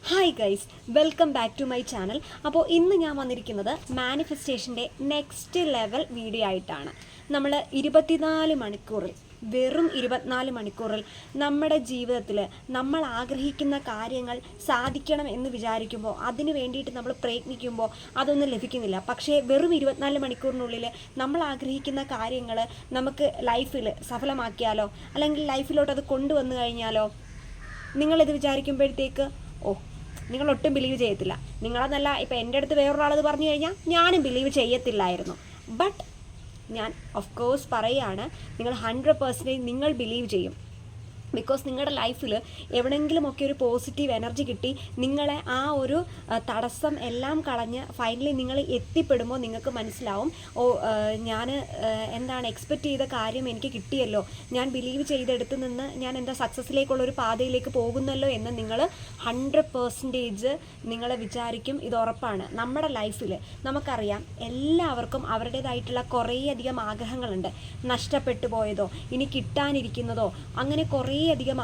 Hi guys, welcome back to my channel. അപ്പോൾ ഇന്ന് ഞാൻ വന്നിരിക്കുന്നത് മാനിഫെസ്റ്റേഷൻ്റെ നെക്സ്റ്റ് ലെവൽ വീഡിയോ ആയിട്ടാണ്. നമ്മൾ 24 മണിക്കൂറിൽ, വെറും 24 മണിക്കൂറിൽ നമ്മുടെ ജീവിതത്തിൽ നമ്മൾ ആഗ്രഹിക്കുന്ന കാര്യങ്ങൾ സാധിക്കണം എന്ന് വിചാരിക്കുമ്പോൾ, അതിന് വേണ്ടിയിട്ട് നമ്മൾ പ്രയത്നിക്കുമ്പോൾ അതൊന്നും ലഭിക്കുന്നില്ല. പക്ഷേ വെറും 24 മണിക്കൂറിനുള്ളിൽ നമ്മൾ ആഗ്രഹിക്കുന്ന കാര്യങ്ങൾ നമുക്ക് ലൈഫിൽ സഫലമാക്കിയാലോ, അല്ലെങ്കിൽ ലൈഫിലോട്ട് അത് കൊണ്ടുവന്നു കഴിഞ്ഞാലോ, നിങ്ങളിത് വിചാരിക്കുമ്പോഴത്തേക്ക് നിങ്ങൾ ഒട്ടും ബിലീവ് ചെയ്യത്തില്ല. നിങ്ങളെന്നല്ല, ഇപ്പോൾ എൻ്റെ അടുത്ത് വേറൊരാളത് പറഞ്ഞു കഴിഞ്ഞാൽ ഞാനും ബിലീവ് ചെയ്യത്തില്ലായിരുന്നു. ബട്ട് ഞാൻ ഓഫ് കോഴ്സ് പറയുകയാണ്, നിങ്ങൾ 100% നിങ്ങൾ ബിലീവ് ചെയ്യും. ബിക്കോസ് നിങ്ങളുടെ ലൈഫിൽ എവിടെയെങ്കിലുമൊക്കെ ഒരു പോസിറ്റീവ് എനർജി കിട്ടി നിങ്ങളെ ആ ഒരു തടസ്സം എല്ലാം കളഞ്ഞ് ഫൈനലി നിങ്ങൾ എത്തിപ്പെടുമ്പോൾ നിങ്ങൾക്ക് മനസ്സിലാവും, ഞാൻ എന്താണ് എക്സ്പെക്റ്റ് ചെയ്ത കാര്യം എനിക്ക് കിട്ടിയല്ലോ, ഞാൻ ബിലീവ് ചെയ്തെടുത്ത് നിന്ന് ഞാൻ എന്താ സക്സസ്സിലേക്കുള്ളൊരു പാതയിലേക്ക് പോകുന്നല്ലോ എന്ന് നിങ്ങൾ 100% നിങ്ങൾ വിചാരിക്കും. ഇത് ഉറപ്പാണ്. നമ്മുടെ ലൈഫിൽ നമുക്കറിയാം, എല്ലാവർക്കും അവരുടേതായിട്ടുള്ള കുറേയധികം ആഗ്രഹങ്ങളുണ്ട്. നഷ്ടപ്പെട്ടു പോയതോ ഇനി കിട്ടാനിരിക്കുന്നതോ അങ്ങനെ കുറേയധികം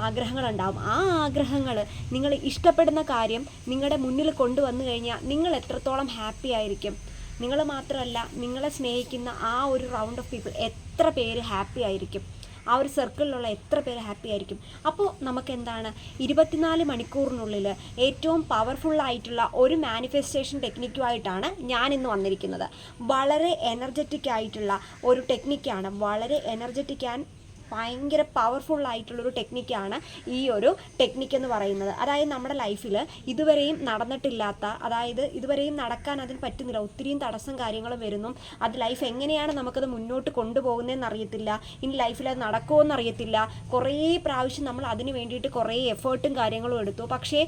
ആഗ്രഹങ്ങളുണ്ടാവും. ആ ആഗ്രഹങ്ങൾ, നിങ്ങൾ ഇഷ്ടപ്പെടുന്ന കാര്യം നിങ്ങളുടെ മുന്നിൽ കൊണ്ടുവന്നു കഴിഞ്ഞാൽ നിങ്ങൾ എത്രത്തോളം ഹാപ്പി ആയിരിക്കും. നിങ്ങൾ മാത്രമല്ല, നിങ്ങളെ സ്നേഹിക്കുന്ന ആ ഒരു റൗണ്ട് ഓഫ് പീപ്പിൾ എത്ര പേര് ഹാപ്പി ആയിരിക്കും, ആ ഒരു സർക്കിളിലുള്ള എത്ര പേര് ഹാപ്പി ആയിരിക്കും. അപ്പോൾ നമുക്കെന്താണ്, 24 മണിക്കൂറിനുള്ളിൽ ഏറ്റവും പവർഫുള്ളായിട്ടുള്ള ഒരു മാനിഫെസ്റ്റേഷൻ ടെക്നിക്കുമായിട്ടാണ് ഞാനിന്ന് വന്നിരിക്കുന്നത്. വളരെ എനർജറ്റിക് ആയിട്ടുള്ള ഒരു ടെക്നിക്കാണ്. വളരെ എനർജറ്റിക് ആൻഡ് ഭയങ്കര പവർഫുള്ളായിട്ടുള്ളൊരു ടെക്നിക്കാണ് ഈ ഒരു ടെക്നിക്ക് എന്ന് പറയുന്നത്. അതായത് നമ്മുടെ ലൈഫിൽ ഇതുവരെയും നടന്നിട്ടില്ലാത്ത, അതായത് ഇതുവരെയും നടക്കാൻ അതിന് പറ്റുന്നില്ല, ഒത്തിരിയും തടസ്സം കാര്യങ്ങളും വരുന്നു. അത് ലൈഫ് എങ്ങനെയാണ് നമുക്കത് മുന്നോട്ട് കൊണ്ടുപോകുന്നതെന്ന് അറിയത്തില്ല, ഇനി ലൈഫിൽ അത് നടക്കുമോ എന്നറിയത്തില്ല. കുറേ പ്രാവശ്യം നമ്മൾ അതിന് വേണ്ടിയിട്ട് കുറേ എഫേർട്ടും കാര്യങ്ങളും എടുത്തു. പക്ഷേ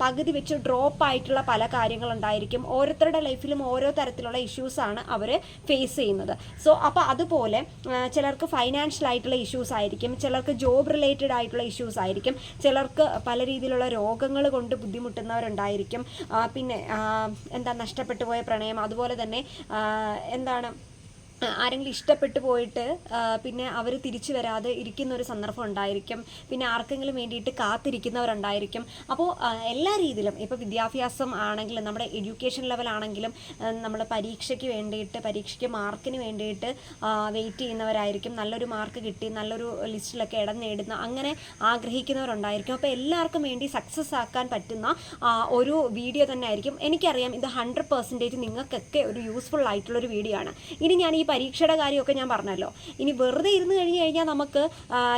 പകുതി വെച്ച് ഡ്രോപ്പ് ആയിട്ടുള്ള പല കാര്യങ്ങളുണ്ടായിരിക്കും. ഓരോരുത്തരുടെ ലൈഫിലും ഓരോ തരത്തിലുള്ള ഇഷ്യൂസാണ് അവർ ഫേസ് ചെയ്യുന്നത്. സോ അപ്പോൾ അതുപോലെ ചിലർക്ക് ഫൈനാൻഷ്യൽ ആയിട്ടുള്ള ഇഷ്യൂസ് ആയിരിക്കും, ചിലർക്ക് ജോബ് റിലേറ്റഡ് ആയിട്ടുള്ള ഇഷ്യൂസ് ആയിരിക്കും, ചിലർക്ക് പല രീതിയിലുള്ള രോഗങ്ങൾ കൊണ്ട് ബുദ്ധിമുട്ടുന്നവരുണ്ടായിരിക്കും. പിന്നെ നഷ്ടപ്പെട്ടു പോയ പ്രണയം, അതുപോലെ തന്നെ ആരെങ്കിലും ഇഷ്ടപ്പെട്ടു പോയിട്ട് പിന്നെ അവർ തിരിച്ചു വരാതെ ഇരിക്കുന്ന ഒരു സന്ദർഭം ഉണ്ടായിരിക്കും. പിന്നെ ആർക്കെങ്കിലും വേണ്ടിയിട്ട് കാത്തിരിക്കുന്നവരുണ്ടായിരിക്കും. അപ്പോൾ എല്ലാ രീതിയിലും, ഇപ്പോൾ വിദ്യാഭ്യാസം ആണെങ്കിലും, നമ്മുടെ എഡ്യൂക്കേഷൻ ലെവലാണെങ്കിലും, നമ്മൾ പരീക്ഷയ്ക്ക് വേണ്ടിയിട്ട്, പരീക്ഷയ്ക്ക് മാർക്കിന് വേണ്ടിയിട്ട് വെയിറ്റ് ചെയ്യുന്നവരായിരിക്കും. നല്ലൊരു മാർക്ക് കിട്ടി നല്ലൊരു ലിസ്റ്റിലൊക്കെ ഇടം നേടുന്ന അങ്ങനെ ആഗ്രഹിക്കുന്നവരുണ്ടായിരിക്കും. അപ്പോൾ എല്ലാവർക്കും വേണ്ടി സക്സസ് ആക്കാൻ പറ്റുന്ന ഒരു വീഡിയോ തന്നെ ആയിരിക്കും. എനിക്കറിയാം ഇത് 100% നിങ്ങൾക്കൊക്കെ ഒരു യൂസ്ഫുൾ ആയിട്ടുള്ളൊരു വീഡിയോ ആണ്. ഇനി ഞാൻ ഈ പരീക്ഷയുടെ കാര്യമൊക്കെ ഞാൻ പറഞ്ഞല്ലോ. ഇനി വെറുതെ ഇരുന്ന് കഴിഞ്ഞാൽ നമുക്ക്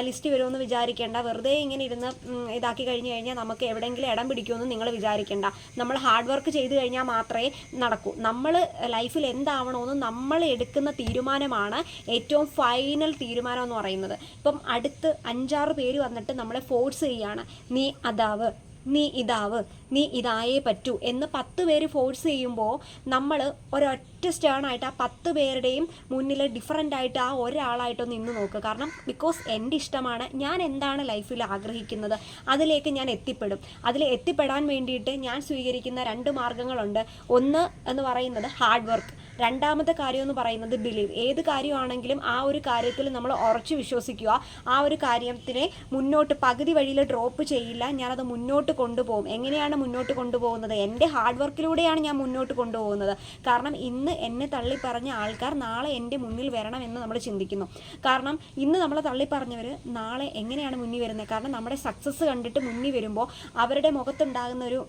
ലിസ്റ്റ് വരുമെന്ന് വിചാരിക്കേണ്ട. വെറുതെ ഇങ്ങനെ ഇരുന്ന് ഇതാക്കി കഴിഞ്ഞ് കഴിഞ്ഞാൽ നമുക്ക് എവിടെയെങ്കിലും ഇടം പിടിക്കുമെന്ന് നിങ്ങൾ വിചാരിക്കേണ്ട. നമ്മൾ ഹാർഡ് വർക്ക് ചെയ്ത് കഴിഞ്ഞാൽ മാത്രമേ നടക്കൂ. നമ്മൾ ലൈഫിൽ എന്താവണമെന്ന് നമ്മൾ എടുക്കുന്ന തീരുമാനമാണ് ഏറ്റവും ഫൈനൽ തീരുമാനം എന്ന് പറയുന്നത്. ഇപ്പം അടുത്ത് 5-6 പേര് വന്നിട്ട് നമ്മളെ ഫോഴ്സ് ചെയ്യുകയാണ്, നീ അതാവ്, നീ ഇതാവ്, നീ ഇതായേ പറ്റൂ എന്ന് 10 പേര് ഫോഴ്സ് ചെയ്യുമ്പോൾ നമ്മൾ ഒരൊറ്റ സ്റ്റേണായിട്ട് ആ 10 പേരുടെയും മുന്നിൽ ഡിഫറൻ്റ് ആയിട്ട് ആ ഒരാളായിട്ടൊന്ന് നിന്ന് നോക്കുക. കാരണം ബിക്കോസ് എൻ്റെ ഇഷ്ടമാണ്, ഞാൻ എന്താണ് ലൈഫിൽ ആഗ്രഹിക്കുന്നത് അതിലേക്ക് ഞാൻ എത്തിപ്പെടും. അതിൽ എത്തിപ്പെടാൻ വേണ്ടിയിട്ട് ഞാൻ സ്വീകരിക്കുന്ന 2 മാർഗ്ഗങ്ങളുണ്ട്. ഒന്ന് എന്ന് പറയുന്നത് ഹാർഡ് വർക്ക്, രണ്ടാമത്തെ കാര്യം എന്ന് പറയുന്നത് ബിലീവ്. ഏത് കാര്യമാണെങ്കിലും ആ ഒരു കാര്യത്തിൽ നമ്മൾ ഉറച്ചു വിശ്വസിക്കുക. ആ ഒരു കാര്യത്തിനെ മുന്നോട്ട് പകുതി വഴിയിൽ ഡ്രോപ്പ് ചെയ്യില്ല, ഞാനത് മുന്നോട്ട് കൊണ്ടുപോകും. എങ്ങനെയാണ് മുന്നോട്ട് കൊണ്ടുപോകുന്നത്? എൻ്റെ ഹാർഡ് വർക്കിലൂടെയാണ് ഞാൻ മുന്നോട്ട് കൊണ്ടുപോകുന്നത്. കാരണം ഇന്ന് എന്നെ തള്ളിപ്പറഞ്ഞ ആൾക്കാർ നാളെ എൻ്റെ മുന്നിൽ വരണമെന്ന് നമ്മൾ ചിന്തിക്കുന്നു. കാരണം ഇന്ന് നമ്മളെ തള്ളിപ്പറഞ്ഞവർ നാളെ എങ്ങനെയാണ് മുന്നിൽ വരുന്നത്? കാരണം നമ്മുടെ സക്സസ് കണ്ടിട്ട് മുന്നിൽ വരുമ്പോൾ അവരുടെ മുഖത്തുണ്ടാകുന്ന ഒരു,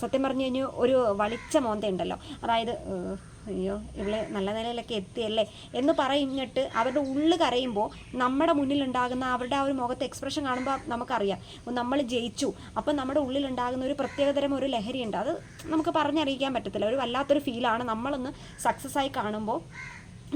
സത്യം പറഞ്ഞു കഴിഞ്ഞാൽ ഒരു വളിച്ച മോന്തയുണ്ടല്ലോ, അതായത് അയ്യോ ഇവളെ നല്ല നിലയിലൊക്കെ എത്തിയല്ലേ എന്ന് പറഞ്ഞിട്ട് അവരുടെ ഉള്ളിൽ കരയുമ്പോൾ നമ്മുടെ മുന്നിലുണ്ടാകുന്ന അവരുടെ ആ ഒരു മുഖത്ത് എക്സ്പ്രഷൻ കാണുമ്പോൾ നമുക്കറിയാം നമ്മൾ ജയിച്ചു. അപ്പം നമ്മുടെ ഉള്ളിലുണ്ടാകുന്ന ഒരു പ്രത്യേകതരം ഒരു ലഹരിയുണ്ട്. അത് നമുക്ക് പറഞ്ഞറിയിക്കാൻ പറ്റത്തില്ല. ഒരു വല്ലാത്തൊരു ഫീലാണ് നമ്മളൊന്ന് സക്സസ് ആയി കാണുമ്പോൾ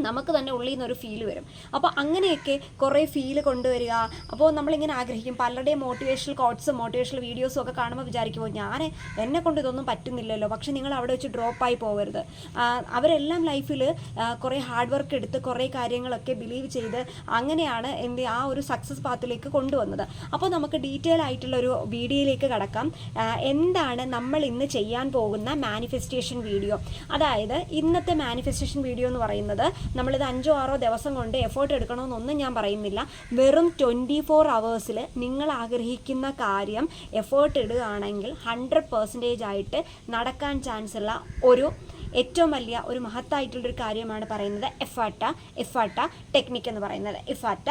നമുക്ക് തന്നെ ഉള്ളിൽ നിന്നൊരു ഫീൽ വരും. അപ്പോൾ അങ്ങനെയൊക്കെ കുറേ ഫീല് കൊണ്ടുവരിക. അപ്പോൾ നമ്മളിങ്ങനെ ആഗ്രഹിക്കും. പലരുടെയും മോട്ടിവേഷണൽ കോട്ട്സും മോട്ടിവേഷണൽ വീഡിയോസും ഒക്കെ കാണുമ്പോൾ വിചാരിക്കുമ്പോൾ എന്നെ കൊണ്ട് ഇതൊന്നും പറ്റുന്നില്ലല്ലോ. പക്ഷെ നിങ്ങൾ അവിടെ വെച്ച് ഡ്രോപ്പായി പോകരുത്. അവരെല്ലാം ലൈഫിൽ കുറേ ഹാർഡ് വർക്ക് എടുത്ത് കുറേ കാര്യങ്ങളൊക്കെ ബിലീവ് ചെയ്ത് അങ്ങനെയാണ് എൻ്റെ ആ ഒരു സക്സസ് പാത്തിലേക്ക് കൊണ്ടുവന്നത്. അപ്പോൾ നമുക്ക് ഡീറ്റെയിൽ ആയിട്ടുള്ളൊരു വീഡിയോയിലേക്ക് കടക്കാം. എന്താണ് നമ്മൾ ഇന്ന് ചെയ്യാൻ പോകുന്ന മാനിഫെസ്റ്റേഷൻ വീഡിയോ? അതായത് ഇന്നത്തെ മാനിഫെസ്റ്റേഷൻ വീഡിയോ എന്ന് പറയുന്നത് നമ്മളിത് 5-6 ദിവസം കൊണ്ട് എഫേർട്ട് എടുക്കണമെന്നൊന്നും ഞാൻ പറയുന്നില്ല. വെറും 24 hours നിങ്ങൾ ആഗ്രഹിക്കുന്ന കാര്യം എഫേർട്ട് ഇടുകയാണെങ്കിൽ 100% ആയിട്ട് നടക്കാൻ ചാൻസ് ഉള്ള ഒരു ഏറ്റവും വലിയ ഒരു മഹത്തായിട്ടുള്ളൊരു കാര്യമാണ് പറയുന്നത് ഇഫാറ്റ ടെക്നിക്ക് എന്ന് പറയുന്നത്. ഇഫാറ്റ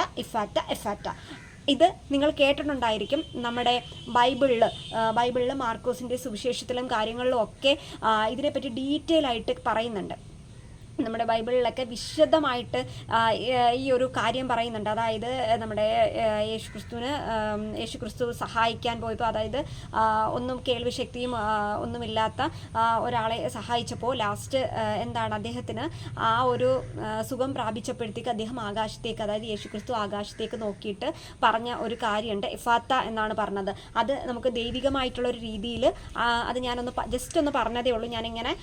ഇത് നിങ്ങൾ കേട്ടിട്ടുണ്ടായിരിക്കും. നമ്മുടെ ബൈബിളിൽ മാർക്കോസിൻ്റെ സുവിശേഷത്തിലും കാര്യങ്ങളിലും ഒക്കെ ഇതിനെപ്പറ്റി ഡീറ്റെയിൽ ആയിട്ട് പറയുന്നുണ്ട്. നമ്മുടെ ബൈബിളിലൊക്കെ വിശദമായിട്ട് ഈ ഒരു കാര്യം പറയുന്നുണ്ട്. അതായത് നമ്മുടെ യേശുക്രിസ്തു സഹായിക്കാൻ പോയപ്പോൾ, അതായത് ഒന്നും കേൾവി ശക്തിയും ഒന്നുമില്ലാത്ത ഒരാളെ സഹായിച്ചപ്പോൾ ലാസ്റ്റ് എന്താണ് അദ്ദേഹത്തിന് ആ ഒരു സുഖം പ്രാപിച്ചപ്പോഴത്തേക്ക് അദ്ദേഹം ആകാശത്തേക്ക്, അതായത് യേശുക്രിസ്തു ആകാശത്തേക്ക് നോക്കിയിട്ട് പറഞ്ഞ ഒരു കാര്യമുണ്ട്. ഇഫാത്ത എന്നാണ് പറഞ്ഞത്. അത് നമുക്ക് ദൈവികമായിട്ടുള്ള ഒരു രീതിയിൽ അത് ഞാനൊന്ന് ജസ്റ്റ് ഒന്ന് പറഞ്ഞതേ ഉള്ളൂ. ഞാനിങ്ങനെ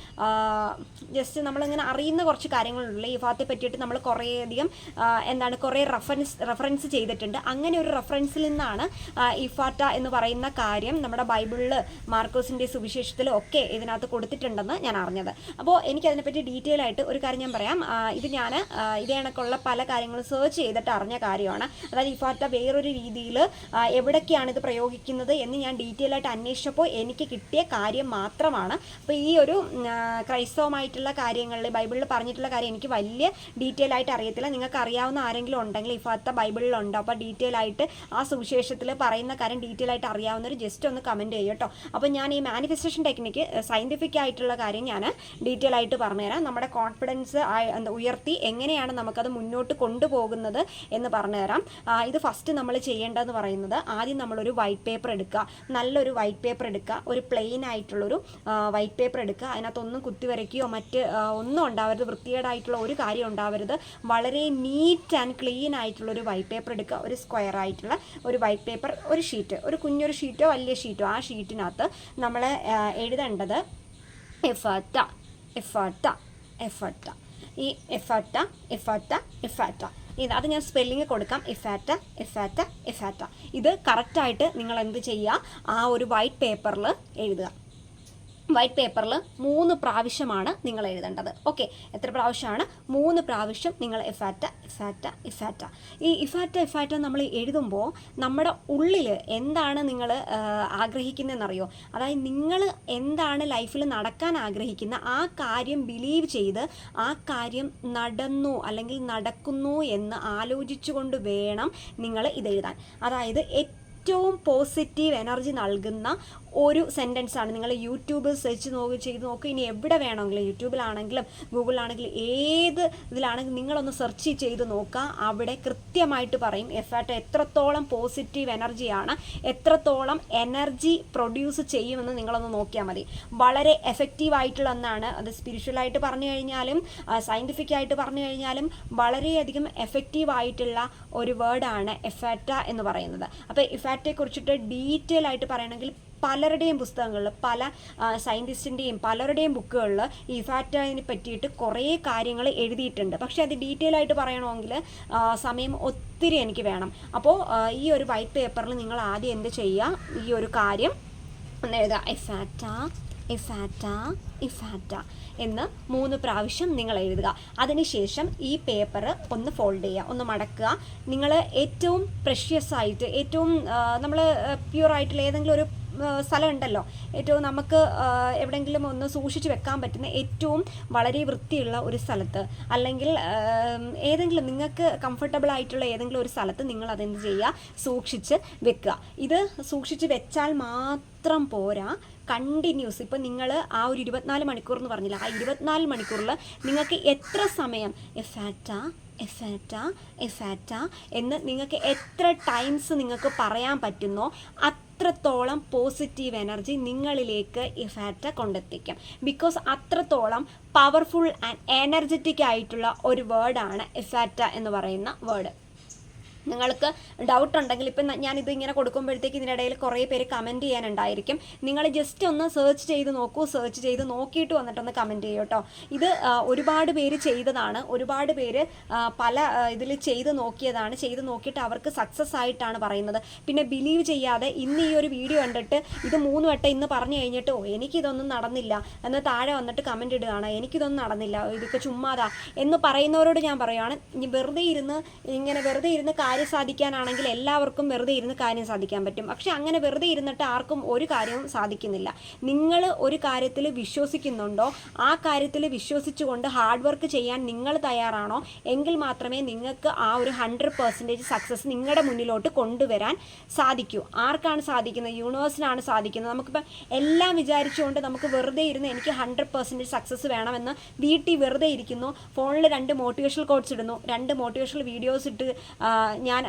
ജസ്റ്റ് നമ്മളിങ്ങനെ അറിയുന്ന കുറച്ച് കാര്യങ്ങളുള്ള ഇഫാത്തെ പറ്റിയിട്ട് നമ്മൾ കുറേയധികം കുറേ റെഫറൻസ് ചെയ്തിട്ടുണ്ട്. അങ്ങനെ ഒരു റെഫറൻസിൽ നിന്നാണ് ഇഫാറ്റ എന്ന് പറയുന്ന കാര്യം നമ്മുടെ ബൈബിളിൽ മാർക്കോസിൻ്റെ സുവിശേഷത്തിലും ഒക്കെ ഇതിനകത്ത് കൊടുത്തിട്ടുണ്ടെന്ന് ഞാൻ അറിഞ്ഞത്. അപ്പോൾ എനിക്കതിനെപ്പറ്റി ഡീറ്റെയിൽ ആയിട്ട് ഒരു കാര്യം ഞാൻ പറയാം. ഇത് ഞാൻ ഇതേ കണക്കുള്ള പല കാര്യങ്ങളും സെർച്ച് ചെയ്തിട്ട് അറിഞ്ഞ കാര്യമാണ്. അതായത് ഇഫാറ്റ വേറൊരു രീതിയിൽ എവിടേക്കാണ് ഇത് പ്രയോഗിക്കുന്നത് എന്ന് ഞാൻ ഡീറ്റെയിൽ ആയിട്ട് അന്വേഷിച്ചപ്പോൾ എനിക്ക് കിട്ടിയ കാര്യം മാത്രമാണ്. അപ്പോൾ ഈ ഒരു ക്രൈസ്തവമായിട്ടുള്ള കാര്യങ്ങളിൽ ബൈബിളിൽ പറഞ്ഞിട്ടുള്ള കാര്യം എനിക്ക് വലിയ ഡീറ്റെയിൽ ആയിട്ട് അറിയത്തില്ല. നിങ്ങൾക്ക് അറിയാവുന്ന ആരെങ്കിലും ഉണ്ടെങ്കിൽ ഇഫാത്ത ബൈബിളിലുണ്ടോ, അപ്പോൾ ഡീറ്റെയിൽ ആയിട്ട് ആ സുവിശേഷത്തിൽ പറയുന്ന കാര്യം ഡീറ്റെയിൽ ആയിട്ട് അറിയാവുന്നവർ ജസ്റ്റ് ഒന്ന് കമൻറ്റ് ചെയ്യും കേട്ടോ. അപ്പോൾ ഞാൻ ഈ മാനിഫെസ്റ്റേഷൻ ടെക്നിക്ക് സയൻറ്റിഫിക് ആയിട്ടുള്ള കാര്യം ഞാൻ ഡീറ്റെയിൽ ആയിട്ട് പറഞ്ഞുതരാം. നമ്മുടെ കോൺഫിഡൻസ് ഉയർത്തി എങ്ങനെയാണ് നമുക്കത് മുന്നോട്ട് കൊണ്ടുപോകുന്നത് എന്ന് പറഞ്ഞുതരാം. ഇത് ഫസ്റ്റ് നമ്മൾ ചെയ്യേണ്ടതെന്ന് പറയുന്നത്, ആദ്യം നമ്മളൊരു വൈറ്റ് പേപ്പർ എടുക്കുക. നല്ലൊരു വൈറ്റ് പേപ്പർ എടുക്കുക. ഒരു പ്ലെയിൻ ആയിട്ടുള്ളൊരു വൈറ്റ് പേപ്പർ എടുക്കുക. അതിനകത്തൊന്നും കുത്തിവരയ്ക്കുകയോ മറ്റ് ഒന്നും ഉണ്ടാവരുത്, വൃത്തികേടായിട്ടുള്ള ഒരു കാര്യം ഉണ്ടാവരുത്. വളരെ നീറ്റ് ആൻഡ് ക്ലീൻ ആയിട്ടുള്ളൊരു വൈറ്റ് പേപ്പർ എടുക്കുക. ഒരു സ്ക്വയർ ആയിട്ടുള്ള ഒരു വൈറ്റ് പേപ്പർ, ഒരു ഷീറ്റ്, ഒരു കുഞ്ഞൊരു ഷീറ്റോ വലിയ ഷീറ്റോ, ആ ഷീറ്റിനകത്ത് നമ്മൾ എഴുതേണ്ടത് ഇഫാറ്റ. ഈ ഇഫാറ്റ അത് ഞാൻ സ്പെല്ലിങ് കൊടുക്കാം. ഇഫാറ്റ ഇത് കറക്റ്റായിട്ട് നിങ്ങൾ എന്ത് ചെയ്യുക, ആ ഒരു വൈറ്റ് പേപ്പറിൽ എഴുതുക. വൈറ്റ് പേപ്പറിൽ 3 പ്രാവശ്യമാണ് നിങ്ങൾ എഴുതേണ്ടത്. ഓക്കെ, എത്ര പ്രാവശ്യമാണ്? 3 പ്രാവശ്യം നിങ്ങൾ ഇഫാറ്റ. ഈ ഇഫാറ്റ നമ്മൾ എഴുതുമ്പോൾ നമ്മുടെ ഉള്ളിൽ എന്താണ് നിങ്ങൾ ആഗ്രഹിക്കുന്നതെന്നറിയോ? അതായത് നിങ്ങൾ എന്താണ് ലൈഫിൽ നടക്കാൻ ആഗ്രഹിക്കുന്ന ആ കാര്യം ബിലീവ് ചെയ്ത് ആ കാര്യം നടന്നു അല്ലെങ്കിൽ നടക്കുന്നു എന്ന് ആലോചിച്ചുകൊണ്ട് വേണം നിങ്ങൾ ഇതെഴുതാൻ. അതായത് ഏറ്റവും പോസിറ്റീവ് എനർജി നൽകുന്ന ഒരു സെൻറ്റൻസാണ്. നിങ്ങൾ യൂട്യൂബിൽ സെർച്ച് ചെയ്ത് നോക്കുക. ഇനി എവിടെ വേണമെങ്കിലും, യൂട്യൂബിലാണെങ്കിലും ഗൂഗിളിലാണെങ്കിലും ഏത് ഇതിലാണെങ്കിലും നിങ്ങളൊന്ന് സെർച്ച് ചെയ്ത് നോക്കുക. അവിടെ കൃത്യമായിട്ട് പറയും ഇഫാറ്റ എത്രത്തോളം പോസിറ്റീവ് എനർജിയാണ്, എത്രത്തോളം എനർജി പ്രൊഡ്യൂസ് ചെയ്യുമെന്ന് നിങ്ങളൊന്ന് നോക്കിയാൽ മതി. വളരെ എഫക്റ്റീവായിട്ടുള്ള ഒന്നാണ് അത്. സ്പിരിച്വലായിട്ട് പറഞ്ഞു കഴിഞ്ഞാലും സയൻറ്റിഫിക് ആയിട്ട് പറഞ്ഞു കഴിഞ്ഞാലും വളരെയധികം എഫക്റ്റീവായിട്ടുള്ള ഒരു വേർഡാണ് ഇഫാറ്റ എന്ന് പറയുന്നത്. അപ്പോൾ ഇഫാറ്റയെക്കുറിച്ചിട്ട് ഡീറ്റെയിൽ ആയിട്ട് പറയണമെങ്കിൽ പലരുടെയും പുസ്തകങ്ങളിൽ, പല സയൻറ്റിസ്റ്റിൻ്റെയും പലരുടെയും ബുക്കുകളിൽ ഇഫാറ്റയെ പറ്റിയിട്ട് കുറേ കാര്യങ്ങൾ എഴുതിയിട്ടുണ്ട്. പക്ഷേ അത് ഡീറ്റെയിൽ ആയിട്ട് പറയണമെങ്കിൽ സമയം ഒത്തിരി എനിക്ക് വേണം. അപ്പോൾ ഈ ഒരു വൈറ്റ് പേപ്പറിൽ നിങ്ങൾ ആദ്യം എന്ത് ചെയ്യുക, ഈ ഒരു കാര്യം ഒന്ന് എഴുതുക. ഇഫാറ്റ എന്ന് 3 പ്രാവശ്യം നിങ്ങൾ എഴുതുക. അതിനുശേഷം ഈ പേപ്പർ ഒന്ന് ഫോൾഡ് ചെയ്യുക, ഒന്ന് മടക്കുക. നിങ്ങൾ ഏറ്റവും പ്രഷ്യസ് ആയിട്ട്, ഏറ്റവും നമ്മൾ പ്യുവറായിട്ടുള്ള ഏതെങ്കിലും ഒരു സ്ഥലം ഉണ്ടല്ലോ, ഏറ്റവും നമുക്ക് എവിടെയെങ്കിലും ഒന്ന് സൂക്ഷിച്ച് വെക്കാൻ പറ്റുന്ന ഏറ്റവും വളരെ വൃത്തിയുള്ള ഒരു സ്ഥലത്ത്, അല്ലെങ്കിൽ ഏതെങ്കിലും നിങ്ങൾക്ക് കംഫർട്ടബിൾ ആയിട്ടുള്ള ഏതെങ്കിലും ഒരു സ്ഥലത്ത് നിങ്ങൾ അതെന്ത് ചെയ്യുക, സൂക്ഷിച്ച് വെക്കുക. ഇത് സൂക്ഷിച്ച് വെച്ചാൽ മാത്രം പോരാ, കണ്ടിന്യൂസ്. ഇപ്പം നിങ്ങൾ ആ ഒരു 24 മണിക്കൂർ എന്ന് പറഞ്ഞില്ല, ആ 24 മണിക്കൂറിൽ നിങ്ങൾക്ക് എത്ര സമയം ഇഫാറ്റ എന്ന് നിങ്ങൾക്ക് എത്ര ടൈംസ് നിങ്ങൾക്ക് പറയാൻ പറ്റുന്നോ അത്രത്തോളം പോസിറ്റീവ് എനർജി നിങ്ങളിലേക്ക് ഇഫാറ്റ കൊണ്ടെത്തിക്കും. ബിക്കോസ് അത്രത്തോളം പവർഫുൾ ആൻഡ് എനർജറ്റിക് ആയിട്ടുള്ള ഒരു വേർഡാണ് ഇഫാറ്റ എന്ന് പറയുന്ന വേർഡ്. നിങ്ങൾക്ക് ഡൗട്ട് ഉണ്ടെങ്കിൽ ഇപ്പം ഞാനിത് ഇങ്ങനെ കൊടുക്കുമ്പോഴത്തേക്ക് ഇതിനിടയിൽ കുറേ പേര് കമൻറ്റ് ചെയ്യാനുണ്ടായിരിക്കും. നിങ്ങൾ ജസ്റ്റ് ഒന്ന് സെർച്ച് ചെയ്ത് നോക്കൂ, സെർച്ച് ചെയ്ത് നോക്കിയിട്ട് വന്നിട്ടൊന്ന് കമൻറ്റ് ചെയ്യൂ കേട്ടോ. ഇത് ഒരുപാട് പേര് ചെയ്തതാണ്, ഒരുപാട് പേര് പല ഇതിൽ ചെയ്ത് നോക്കിയതാണ്, ചെയ്ത് നോക്കിയിട്ട് അവർക്ക് സക്സസ് ആയിട്ടാണ് പറയുന്നത്. പിന്നെ ബിലീവ് ചെയ്യാതെ ഇന്ന് ഈ ഒരു വീഡിയോ കണ്ടിട്ട് ഇത് 3 വട്ടം ഇന്ന് പറഞ്ഞു കഴിഞ്ഞിട്ട് എനിക്കിതൊന്നും നടന്നില്ല എന്ന് താഴെ വന്നിട്ട് കമൻറ്റ് ഇടുകയാണ്, എനിക്കിതൊന്നും നടന്നില്ല, ഇതൊക്കെ ചുമ്മാതാ എന്ന് പറയുന്നവരോട് ഞാൻ പറയുകയാണ്, വെറുതെ ഇരുന്ന് കാര്യം സാധിക്കാനാണെങ്കിൽ എല്ലാവർക്കും വെറുതെ ഇരുന്ന് കാര്യം സാധിക്കാൻ പറ്റും. പക്ഷെ അങ്ങനെ വെറുതെ ഇരുന്നിട്ട് ആർക്കും ഒരു കാര്യവും സാധിക്കുന്നില്ല. നിങ്ങൾ ഒരു കാര്യത്തിൽ വിശ്വസിക്കുന്നുണ്ടോ, ആ കാര്യത്തിൽ വിശ്വസിച്ചുകൊണ്ട് ഹാർഡ് വർക്ക് ചെയ്യാൻ നിങ്ങൾ തയ്യാറാണോ എങ്കിൽ മാത്രമേ നിങ്ങൾക്ക് ആ ഒരു 100% സക്സസ് നിങ്ങളുടെ മുന്നിലോട്ട് കൊണ്ടുവരാൻ സാധിക്കൂ. ആർക്കാണ് സാധിക്കുന്നത്? യൂണിവേഴ്സിനാണ് സാധിക്കുന്നത്. നമുക്കിപ്പോൾ എല്ലാം വിചാരിച്ചുകൊണ്ട് നമുക്ക് വെറുതെ ഇരുന്ന് എനിക്ക് 100% സക്സസ് വേണമെന്ന് വീട്ടിൽ വെറുതെ ഇരിക്കുന്നു, ഫോണിൽ 2 മോട്ടിവേഷണൽ കോട്ട്സ് ഇടുന്നു, 2 മോട്ടിവേഷണൽ വീഡിയോസ് ഇട്ട് ഞാൻ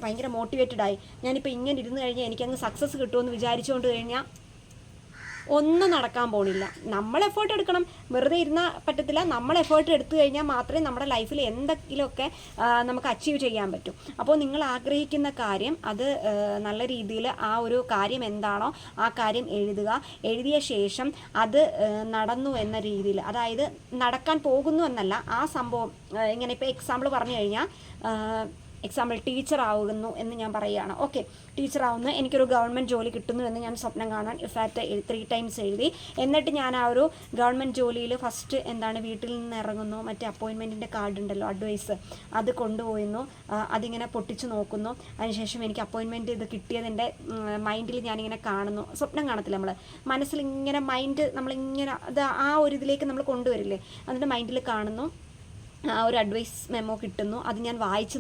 ഭയങ്കര മോട്ടിവേറ്റഡായി, ഞാനിപ്പോൾ ഇങ്ങനെ ഇരുന്ന് കഴിഞ്ഞാൽ എനിക്കങ്ങ് സക്സസ് കിട്ടുമെന്ന് വിചാരിച്ചുകൊണ്ട് കഴിഞ്ഞാൽ ഒന്നും നടക്കാൻ പോണില്ല. നമ്മൾ എഫേർട്ട് എടുക്കണം, വെറുതെ ഇരുന്നാൽ പറ്റത്തില്ല. നമ്മൾ എഫേർട്ട് എടുത്തു കഴിഞ്ഞാൽ മാത്രമേ നമ്മുടെ ലൈഫിൽ എന്തെങ്കിലുമൊക്കെ നമുക്ക് അച്ചീവ് ചെയ്യാൻ പറ്റും. അപ്പോൾ നിങ്ങൾ ആഗ്രഹിക്കുന്ന കാര്യം അത് നല്ല രീതിയിൽ ആ ഒരു കാര്യം എന്താണോ ആ കാര്യം എഴുതിയ ശേഷം അത് നടന്നു എന്ന രീതിയിൽ, അതായത് നടക്കാൻ പോകുന്നു എന്നല്ല, ആ സംഭവം ഇങ്ങനെ ഇപ്പോൾ എക്സാമ്പിൾ പറഞ്ഞു കഴിഞ്ഞാൽ ടീച്ചർ ആവുന്നു എന്ന് ഞാൻ പറയുകയാണ്. ഓക്കെ, ടീച്ചർ ആവുന്നു, എനിക്കൊരു ഗവൺമെൻറ് ജോലി കിട്ടുന്നു എന്ന് ഞാൻ സ്വപ്നം കാണാൻ ഇഫാക്റ്റ് 3 ടൈംസ് എഴുതി. എന്നിട്ട് ഞാൻ ആ ഒരു ഗവൺമെൻറ് ജോലിയിൽ ഫസ്റ്റ് വീട്ടിൽ നിന്ന് ഇറങ്ങുന്നു, മറ്റേ അപ്പോയിൻമെൻറ്റിൻ്റെ കാർഡ് ഉണ്ടല്ലോ, അഡ്വൈസ്, അത് കൊണ്ടുപോയിരുന്നു, അതിങ്ങനെ പൊട്ടിച്ച് നോക്കുന്നു. അതിനുശേഷം എനിക്ക് അപ്പോയിൻമെൻറ്റ് ഇത് കിട്ടിയതിൻ്റെ മൈൻഡിൽ ഞാനിങ്ങനെ കാണുന്നു. സ്വപ്നം കാണത്തില്ല നമ്മൾ, മനസ്സിലിങ്ങനെ മൈൻഡ് നമ്മളിങ്ങനെ അത് ആ ഒരു ഇതിലേക്ക് നമ്മൾ കൊണ്ടുവരില്ലേ, അതിൻ്റെ മൈൻഡിൽ കാണുന്നു. ആ ഒരു അഡ്വൈസ് മെമ്മോ കിട്ടുന്നു, അത് ഞാൻ വായിച്ച്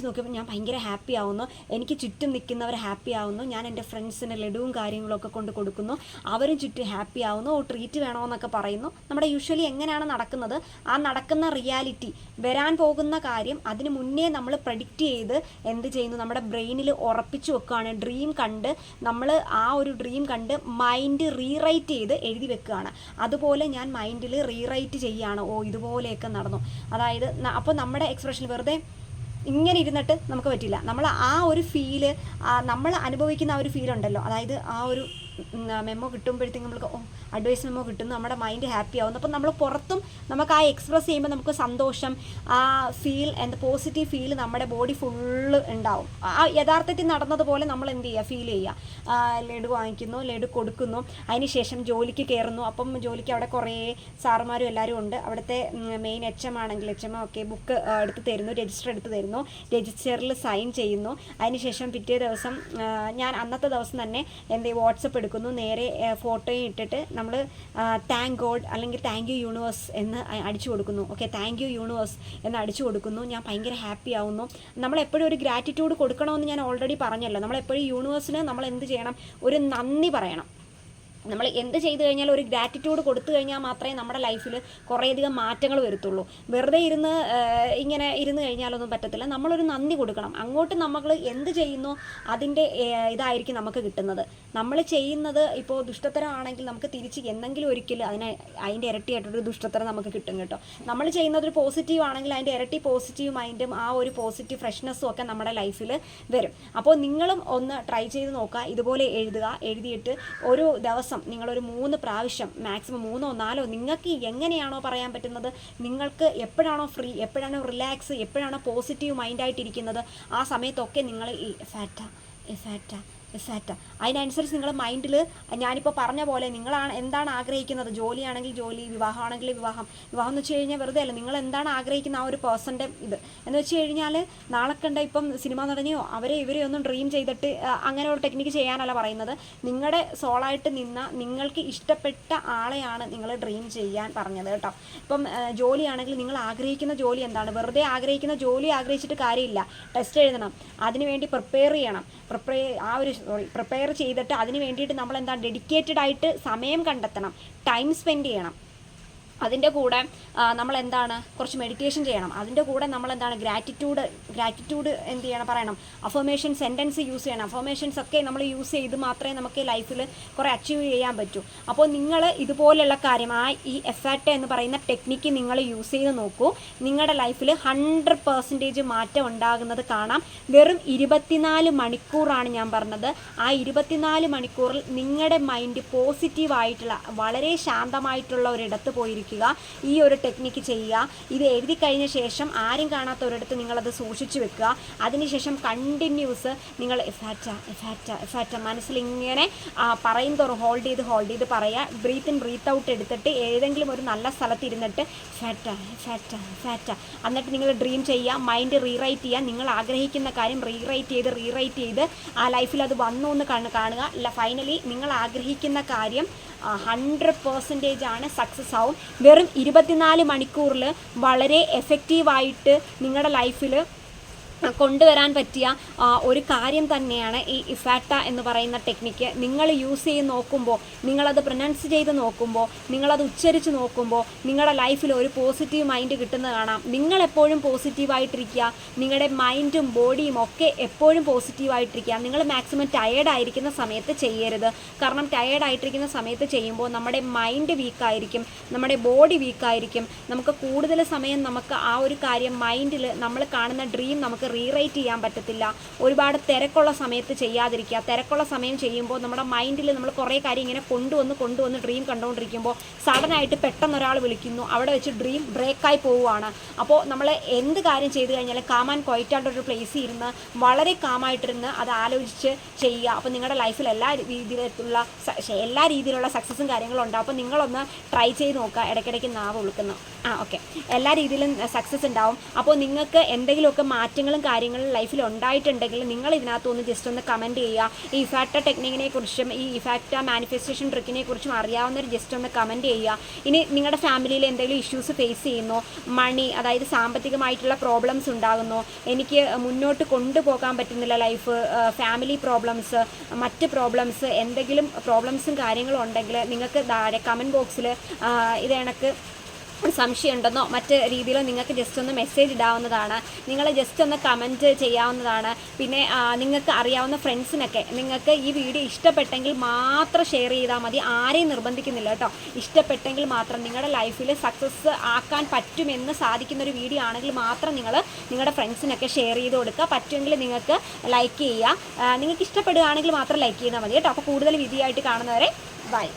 നോക്കിയപ്പോൾ ഞാൻ ഭയങ്കര ഹാപ്പി ആവുന്നു, എനിക്ക് ചുറ്റും നിൽക്കുന്നവർ ഹാപ്പി ആവുന്നു, ഞാൻ എൻ്റെ ഫ്രണ്ട്സിന് ലഡുവും കാര്യങ്ങളൊക്കെ കൊണ്ട് കൊടുക്കുന്നു, അവരും ചുറ്റും ഹാപ്പി ആവുന്നു, ട്രീറ്റ് വേണമെന്നൊക്കെ പറയുന്നു. നമ്മുടെ യൂഷ്വലി എങ്ങനെയാണ് നടക്കുന്നത്, ആ നടക്കുന്ന റിയാലിറ്റി, വരാൻ പോകുന്ന കാര്യം അതിന് മുന്നേ നമ്മൾ പ്രഡിക്റ്റ് ചെയ്ത് എന്ത് ചെയ്യുന്നു, നമ്മുടെ ബ്രെയിനിൽ ഉറപ്പിച്ച് വെക്കുകയാണ്. ഡ്രീം കണ്ട് നമ്മൾ ആ ഒരു ഡ്രീം കണ്ട് മൈൻഡ് റീറൈറ്റ് ചെയ്ത് എഴുതി വെക്കുകയാണ്. അതുപോലെ ഞാൻ മൈൻഡിൽ റീറൈറ്റ് ചെയ്യുകയാണ്, ഇതുപോലെയൊക്കെ നടന്നു. അതായത് അപ്പോൾ നമ്മുടെ എക്സ്പ്രഷൻ വെറുതെ ഇങ്ങനെ ഇരുന്നിട്ട് നമുക്ക് പറ്റില്ല. നമ്മൾ ആ ഒരു ഫീല്, നമ്മൾ അനുഭവിക്കുന്ന ആ ഒരു ഫീലുണ്ടല്ലോ, അതായത് ആ ഒരു മെമ്മോ കിട്ടുമ്പോഴത്തേക്കും നമ്മൾക്ക് അഡ്വൈസ് മെമ്മോ കിട്ടുന്നു, നമ്മുടെ മൈൻഡ് ഹാപ്പി ആവുന്നു. അപ്പം നമ്മൾ പുറത്തും നമുക്ക് ആ എക്സ്പ്രസ് ചെയ്യുമ്പോൾ നമുക്ക് സന്തോഷം, ആ ഫീൽ പോസിറ്റീവ് ഫീൽ നമ്മുടെ ബോഡി ഫുള്ള് ഉണ്ടാവും. ആ യഥാർത്ഥത്തിൽ നടന്നതുപോലെ നമ്മൾ എന്ത് ചെയ്യുക, ഫീൽ ചെയ്യുക. ലഡു വാങ്ങിക്കുന്നു, ലഡു കൊടുക്കുന്നു, അതിനുശേഷം ജോലിക്ക് കയറുന്നു. അപ്പം ജോലിക്ക് അവിടെ കുറേ സാറുമാരും എല്ലാവരും ഉണ്ട്. അവിടുത്തെ മെയിൻ HM ആണെങ്കിൽ HM ഒക്കെ ബുക്ക് എടുത്ത് തരുന്നു, രജിസ്റ്റർ എടുത്ത് തരുന്നു, രജിസ്റ്ററിൽ സൈൻ ചെയ്യുന്നു. അതിനുശേഷം പിറ്റേ ദിവസം ഞാൻ അന്നത്തെ ദിവസം തന്നെ എൻ്റെ വാട്സപ്പ് എടുക്കുന്നു, നേരെ ഫോട്ടോയും ഇട്ടിട്ട് നമ്മൾ താങ്ക് ഗോഡ് അല്ലെങ്കിൽ താങ്ക് യു യൂണിവേഴ്സ് എന്ന് അടിച്ചു കൊടുക്കുന്നു. ഓക്കെ, താങ്ക് യു യൂണിവേഴ്സ് എന്ന് അടിച്ചു കൊടുക്കുന്നു. ഞാൻ ഭയങ്കര ഹാപ്പി ആവുന്നു. നമ്മളെപ്പോഴും ഒരു ഗ്രാറ്റിറ്റ്യൂഡ് കൊടുക്കണമെന്ന് ഞാൻ ഓൾറെഡി പറഞ്ഞല്ലോ. നമ്മളെപ്പോഴും യൂണിവേഴ്സിന് നമ്മൾ എന്ത് ചെയ്യണം, ഒരു നന്ദി പറയണം. നമ്മൾ എന്ത് ചെയ്തു കഴിഞ്ഞാൽ ഒരു ഗ്രാറ്റിറ്റ്യൂഡ് കൊടുത്തു കഴിഞ്ഞാൽ മാത്രമേ നമ്മുടെ ലൈഫിൽ കുറേയധികം മാറ്റങ്ങൾ വരുത്തുള്ളൂ. വെറുതെ ഇങ്ങനെ ഇരുന്ന് കഴിഞ്ഞാലൊന്നും പറ്റത്തില്ല. നമ്മളൊരു നന്ദി കൊടുക്കണം. അങ്ങോട്ട് നമ്മൾ എന്ത് ചെയ്യുന്നു അതിൻ്റെ ഇതായിരിക്കും നമുക്ക് കിട്ടുന്നത്. നമ്മൾ ചെയ്യുന്നത് ഇപ്പോൾ ദുഷ്ടത്തരമാണെങ്കിൽ നമുക്ക് തിരിച്ച് എന്തെങ്കിലും ഒരിക്കലും അതിൻ്റെ ഇരട്ടിയായിട്ടൊരു ദുഷ്ടത്തരം നമുക്ക് കിട്ടും കേട്ടോ. നമ്മൾ ചെയ്യുന്നത് ഒരു പോസിറ്റീവ് ആണെങ്കിൽ അതിൻ്റെ ഇരട്ടി പോസിറ്റീവ് മൈൻഡും ആ ഒരു പോസിറ്റീവ് ഫ്രഷ്നെസ്സും ഒക്കെ നമ്മുടെ ലൈഫിൽ വരും. അപ്പോൾ നിങ്ങളും ഒന്ന് ട്രൈ ചെയ്ത് നോക്കുക. ഇതുപോലെ എഴുതിയിട്ട് ഒരു ദിവസം നിങ്ങളൊരു 3 പ്രാവശ്യം, മാക്സിമം 3 or 4, നിങ്ങൾക്ക് എങ്ങനെയാണോ പറയാൻ പറ്റുന്നത്, നിങ്ങൾക്ക് എപ്പോഴാണോ ഫ്രീ, എപ്പോഴാണോ റിലാക്സ്, എപ്പോഴാണോ പോസിറ്റീവ് മൈൻഡായിട്ടിരിക്കുന്നത്, ആ സമയത്തൊക്കെ നിങ്ങൾ ഈ എഫാറ്റ അതിനനുസരിച്ച് നിങ്ങൾ മൈൻഡിൽ ഞാനിപ്പോൾ പറഞ്ഞ പോലെ നിങ്ങളാണ് എന്താണ് ആഗ്രഹിക്കുന്നത്, ജോലിയാണെങ്കിൽ ജോലി, വിവാഹമാണെങ്കിൽ വിവാഹം എന്ന് വെച്ച് കഴിഞ്ഞാൽ വെറുതെ അല്ല, നിങ്ങൾ എന്താണ് ആഗ്രഹിക്കുന്ന ആ ഒരു പേഴ്സൻ്റെ ഇത് എന്ന് വെച്ച് കഴിഞ്ഞാൽ നാളെ കണ്ട ഇപ്പം സിനിമ നടനെയോ ഇവരെ ഒന്നും ഡ്രീം ചെയ്തിട്ട് അങ്ങനെ ഒരു ടെക്നിക്ക് ചെയ്യാനല്ല പറയുന്നത്. നിങ്ങളുടെ സോളായിട്ട് നിന്ന നിങ്ങൾക്ക് ഇഷ്ടപ്പെട്ട ആളെയാണ് നിങ്ങൾ ഡ്രീം ചെയ്യാൻ പറഞ്ഞത് കേട്ടോ. ഇപ്പം ജോലിയാണെങ്കിൽ നിങ്ങൾ ആഗ്രഹിക്കുന്ന ജോലി എന്താണ്, വെറുതെ ആഗ്രഹിക്കുന്ന ജോലി ആഗ്രഹിച്ചിട്ട് കാര്യമില്ല. ടെസ്റ്റ് എഴുതണം, അതിനുവേണ്ടി പ്രിപ്പയർ ചെയ്യണം, പ്രിപ്പയർ ചെയ്തിട്ട് അതിന് വേണ്ടിയിട്ട് നമ്മൾ ഡെഡിക്കേറ്റഡ് ആയിട്ട് സമയം കണ്ടെത്തണം, ടൈം സ്പെൻഡ് ചെയ്യണം. അതിൻ്റെ കൂടെ നമ്മൾ എന്താണ് കുറച്ച് മെഡിറ്റേഷൻ ചെയ്യണം. അതിൻ്റെ കൂടെ നമ്മൾ എന്താണ് ഗ്രാറ്റിറ്റ്യൂഡ് എന്ത് ചെയ്യണം പറയണം. അഫർമേഷൻ സെൻറ്റൻസ് യൂസ് ചെയ്യണം. അഫർമേഷൻസ് ഒക്കെ നമ്മൾ യൂസ് ചെയ്ത് മാത്രമേ നമുക്ക് ലൈഫിൽ കുറേ അച്ചീവ് ചെയ്യാൻ പറ്റൂ. അപ്പോൾ നിങ്ങൾ ഇതുപോലുള്ള കാര്യം ഈ എഫാറ്റ എന്ന് പറയുന്ന ടെക്നിക്ക് നിങ്ങൾ യൂസ് ചെയ്ത് നോക്കൂ. നിങ്ങളുടെ ലൈഫിൽ 100% മാറ്റം ഉണ്ടാകുന്നത് കാണാം. വെറും 24 മണിക്കൂറാണ് ഞാൻ പറഞ്ഞത്. ആ 24 മണിക്കൂറിൽ നിങ്ങളുടെ മൈൻഡ് പോസിറ്റീവായിട്ടുള്ള വളരെ ശാന്തമായിട്ടുള്ള ഒരിടത്ത് പോയിരിക്കും ഈ ഒരു ടെക്നിക്ക് ചെയ്യുക. ഇത് എഴുതി കഴിഞ്ഞ ശേഷം ആരും കാണാത്ത ഒരിടത്ത് നിങ്ങളത് സൂക്ഷിച്ചു വെക്കുക. അതിനുശേഷം കണ്ടിന്യൂസ് നിങ്ങൾ എഫാറ്റ മനസ്സിലിങ്ങനെ പറയും തോറും ഹോൾഡ് ചെയ്ത് പറയുക. ബ്രീത്ത് ഇൻ ബ്രീത്ത് ഔട്ട് എടുത്തിട്ട് ഏതെങ്കിലും ഒരു നല്ല സ്ഥലത്ത് ഇരുന്നിട്ട് ഫാറ്റ എന്നിട്ട് നിങ്ങൾ ഡ്രീം ചെയ്യുക. മൈൻഡ് റീറൈറ്റ് ചെയ്യുക. നിങ്ങൾ ആഗ്രഹിക്കുന്ന കാര്യം റീറൈറ്റ് ചെയ്ത് ആ ലൈഫിൽ അത് വന്നു എന്ന് കാണുക. ഫൈനലി നിങ്ങൾ ആഗ്രഹിക്കുന്ന കാര്യം 100% ആണ് സക്സസ് ആവും. വെറും 24 മണിക്കൂറിൽ വളരെ എഫക്റ്റീവായിട്ട് നിങ്ങളുടെ ലൈഫിൽ കൊണ്ടുവരാൻ പറ്റിയ ഒരു കാര്യം തന്നെയാണ് ഈ ഇഫാറ്റ എന്ന് പറയുന്ന ടെക്നിക്ക്. നിങ്ങൾ യൂസ് ചെയ്ത് നോക്കുമ്പോൾ, നിങ്ങളത് പ്രൊനൗൺസ് ചെയ്ത് നോക്കുമ്പോൾ, നിങ്ങളത് ഉച്ചരിച്ച് നോക്കുമ്പോൾ നിങ്ങളുടെ ലൈഫിൽ ഒരു പോസിറ്റീവ് മൈൻഡ് കിട്ടുന്നത് കാണാം. നിങ്ങളെപ്പോഴും പോസിറ്റീവായിട്ടിരിക്കുക. നിങ്ങളുടെ മൈൻഡും ബോഡിയും ഒക്കെ എപ്പോഴും പോസിറ്റീവായിട്ടിരിക്കുക. നിങ്ങൾ മാക്സിമം ടയേർഡായിരിക്കുന്ന സമയത്ത് ചെയ്യരുത്. കാരണം ടയേർഡായിട്ടിരിക്കുന്ന സമയത്ത് ചെയ്യുമ്പോൾ നമ്മുടെ മൈൻഡ് വീക്കായിരിക്കും, നമ്മുടെ ബോഡി വീക്കായിരിക്കും. നമുക്ക് കൂടുതൽ സമയം നമുക്ക് ആ ഒരു കാര്യം മൈൻഡിൽ നമ്മൾ കാണുന്ന ഡ്രീം നമുക്ക് റീറൈറ്റ് ചെയ്യാൻ പറ്റത്തില്ല. ഒരുപാട് തിരക്കുള്ള സമയത്ത് ചെയ്യാതിരിക്കുക. തിരക്കുള്ള സമയം ചെയ്യുമ്പോൾ നമ്മുടെ മൈൻഡിൽ നമ്മൾ കുറേ കാര്യം ഇങ്ങനെ കൊണ്ടുവന്ന് ഡ്രീം കണ്ടുകൊണ്ടിരിക്കുമ്പോൾ സഡനായിട്ട് പെട്ടെന്ന് ഒരാൾ വിളിക്കുന്നു, അവിടെ വെച്ച് ഡ്രീം ബ്രേക്കായി പോവുകയാണ്. അപ്പോൾ നമ്മൾ എന്ത് കാര്യം ചെയ്തു കഴിഞ്ഞാലും കാം ആൻഡ് ക്വയറ്റായിട്ടൊരു പ്ലേസിൽ ഇരുന്ന് വളരെ കാമായിട്ടിരുന്ന് അത് ആലോചിച്ച് ചെയ്യുക. അപ്പോൾ നിങ്ങളുടെ ലൈഫിൽ എല്ലാ രീതിയിലുള്ള സക്സസ്സും കാര്യങ്ങളും ഉണ്ടാവും. അപ്പോൾ നിങ്ങളൊന്ന് ട്രൈ ചെയ്ത് നോക്കുക. ഇടയ്ക്കിടയ്ക്ക് നാവ് ഉളുക്കുന്നു. ഓക്കെ, എല്ലാ രീതിയിലും സക്സസ് ഉണ്ടാവും. അപ്പോൾ നിങ്ങൾക്ക് എന്തെങ്കിലുമൊക്കെ മാറ്റങ്ങളും കാര്യങ്ങളും ലൈഫിൽ ഉണ്ടായിട്ടുണ്ടെങ്കിൽ നിങ്ങൾ ഇതിനകത്തൊന്ന് ജസ്റ്റ് ഒന്ന് കമൻറ്റ് ചെയ്യുക. ഈ ഇഫാക്റ്റ ടെക്നിക്കിനെ കുറിച്ചും ഈ ഇഫാക്റ്റ മാനിഫെസ്റ്റേഷൻ ട്രിക്കിനെ കുറിച്ചും അറിയാവുന്നവർ ജസ്റ്റ് ഒന്ന് കമൻറ്റ് ചെയ്യുക. ഇനി നിങ്ങളുടെ ഫാമിലിയിൽ എന്തെങ്കിലും ഇഷ്യൂസ് ഫേസ് ചെയ്യുന്നു, മണി അതായത് സാമ്പത്തികമായിട്ടുള്ള പ്രോബ്ലംസ് ഉണ്ടാകുന്നു, എനിക്ക് മുന്നോട്ട് കൊണ്ടുപോകാൻ പറ്റുന്നില്ല ലൈഫ്, ഫാമിലി പ്രോബ്ലംസ്, മറ്റ് പ്രോബ്ലംസ്, എന്തെങ്കിലും പ്രോബ്ലംസും കാര്യങ്ങളും ഉണ്ടെങ്കിൽ നിങ്ങൾക്ക് താഴെ കമൻറ്റ് ബോക്സിൽ ഇത് കണക്ക് സംശയം ഉണ്ടെന്നോ മറ്റ് രീതിയിലോ നിങ്ങൾക്ക് ജസ്റ്റ് ഒന്ന് മെസ്സേജ് ഇടാവുന്നതാണ്. നിങ്ങൾ ജസ്റ്റ് ഒന്ന് കമൻറ്റ് ചെയ്യാവുന്നതാണ്. പിന്നെ നിങ്ങൾക്ക് അറിയാവുന്ന ഫ്രണ്ട്സിനൊക്കെ നിങ്ങൾക്ക് ഈ വീഡിയോ ഇഷ്ടപ്പെട്ടെങ്കിൽ മാത്രം ഷെയർ ചെയ്താൽ മതി. ആരെയും നിർബന്ധിക്കുന്നില്ല കേട്ടോ. ഇഷ്ടപ്പെട്ടെങ്കിൽ മാത്രം നിങ്ങളുടെ ലൈഫിൽ സക്സസ് ആക്കാൻ പറ്റുമെന്ന് സാധിക്കുന്ന ഒരു വീഡിയോ ആണെങ്കിൽ മാത്രം നിങ്ങൾ നിങ്ങളുടെ ഫ്രണ്ട്സിനൊക്കെ ഷെയർ ചെയ്ത് കൊടുക്കുക. പറ്റുമെങ്കിൽ നിങ്ങൾക്ക് ലൈക്ക് ചെയ്യുക. നിങ്ങൾക്ക് ഇഷ്ടപ്പെടുകയാണെങ്കിൽ മാത്രം ലൈക്ക് ചെയ്താൽ മതി കേട്ടോ. അപ്പോൾ കൂടുതൽ വിധിയായിട്ട് കാണുന്നവരെ ബൈ.